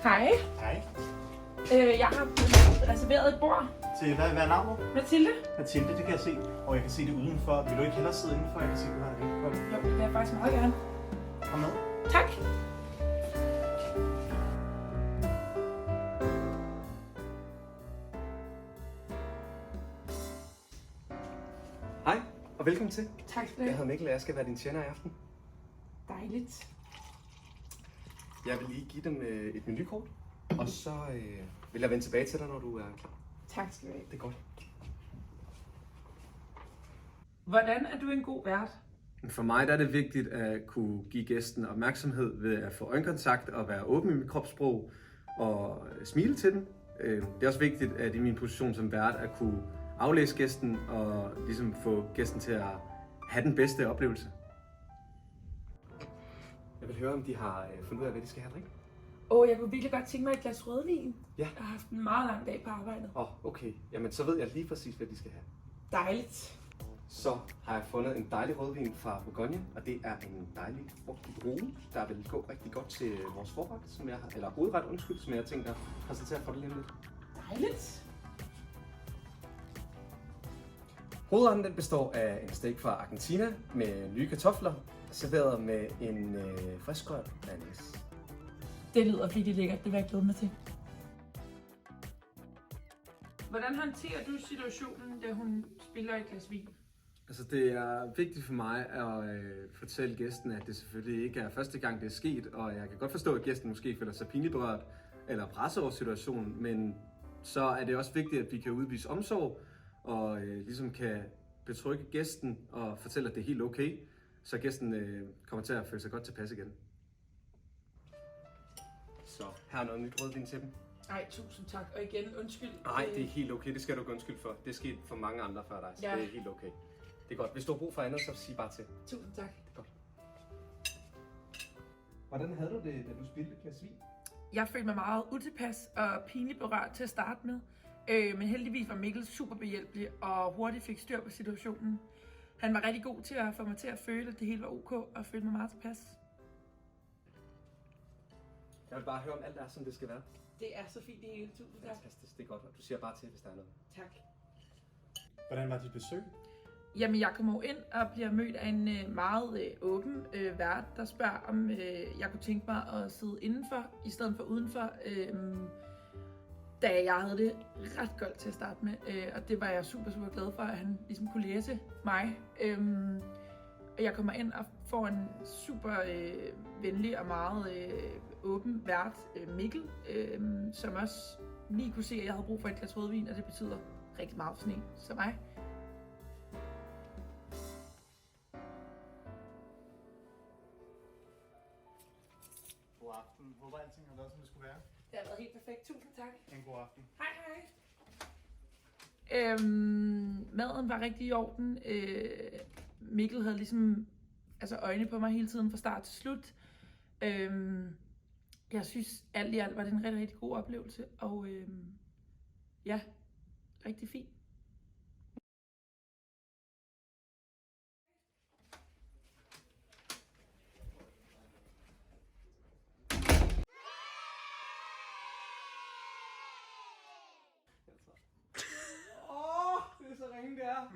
Hej. Hej. Jeg har reserveret et bord. Til hvad er navnet? Mathilde? Mathilde, det kan jeg se. Og jeg kan se det udenfor. Vil du ikke hellere sidde indenfor? Jeg kan se, du har det rigtig godt. Jo, det vil jeg faktisk meget gerne. Kom med. Tak. Hej, og velkommen til. Tak skal du Jeg have. hedder Mikkel, og jeg skal være din tjener i aften. Dejligt. Jeg vil lige give dem et menukort, og så vil jeg vende tilbage til dig, når du er klar. Tak skal du have. Det er godt. Hvordan er du en god vært? For mig der er det vigtigt at kunne give gæsten opmærksomhed ved at få øjenkontakt og være åben i mit kropssprog og smile til den. Det er også vigtigt, at i min position som vært at kunne aflæse gæsten og ligesom få gæsten til at have den bedste oplevelse. Jeg vil høre, om de har fundet ud af, hvad de skal have at drikke. Jeg kunne virkelig godt tænke mig et glas rødvin. Ja. Jeg har haft en meget lang dag på arbejdet. Okay. Jamen, så ved jeg lige præcis, hvad de skal have. Dejligt. Så har jeg fundet en dejlig rødvin fra Bourgogne, og det er en dejlig frugtig druge, der vil gå rigtig godt til vores forret, eller hovedret, som jeg tænker at præsentere for dig lige om lidt. Dejligt. Hovedretten den består af en steak fra Argentina med nye kartofler, serveret med en friskrørt mayonnaise. Det lyder virkelig lækkert. Det vil jeg glæde mig til. Hvordan håndterer du situationen, da hun spiller et glas vin? Altså det er vigtigt for mig at fortælle gæsten, at det selvfølgelig ikke er første gang, det er sket, og jeg kan godt forstå, at gæsten måske føler sig pinligt berørt eller presset over situationen, men så er det også vigtigt, at vi kan udvise omsorg og ligesom kan betrygge gæsten og fortælle, at det er helt okay, så gæsten kommer til at føle sig godt tilpas igen. Så her er noget nyt rødvin til dem. Ej, tusind tak. Og igen, undskyld. Nej, det er helt okay. Det skal du ikke undskylde for. Det er sket for mange andre før dig, så Ja. det er helt okay. Det er godt. Hvis du har brug for andet, så sig bare til. Tusind tak. Det er godt. Hvordan havde du det, da du spildte et glas vin? Jeg følte mig meget utilpas og pinligt berørt til at starte med. Men heldigvis var Mikkel super behjælpelig og hurtigt fik styr på situationen. Han var rigtig god til at få mig til at føle, at det hele var ok og følte mig meget tilpas. Jeg vil bare høre, om alt er, som det skal være. Det er så fint det hele. Tusind tak. Fantastisk, det er godt. Og du siger bare til, hvis der er noget. Tak. Hvordan var dit besøg? Jamen, jeg kommer jo ind og bliver mødt af en meget åben vært, der spørger, om jeg kunne tænke mig at sidde indenfor, i stedet for udenfor. Da jeg havde det ret godt til at starte med, og det var jeg super glad for, at han ligesom kunne læse mig. Og jeg kommer ind og får en super venlig og meget åben vært, Mikkel, som også lige kunne se, at jeg havde brug for et glas rødvin, og det betyder rigtig meget for sådan en som mig. God aften. Håber alting har været, som det skulle være. Det har været helt perfekt. Tusind tak. En god aften. Hej, hej. Maden var rigtig i orden. Mikkel havde ligesom øjne på mig hele tiden fra start til slut. Jeg synes alt i alt var det en rigtig god oplevelse. Og ja, rigtig fint. Det er så ringe, det er.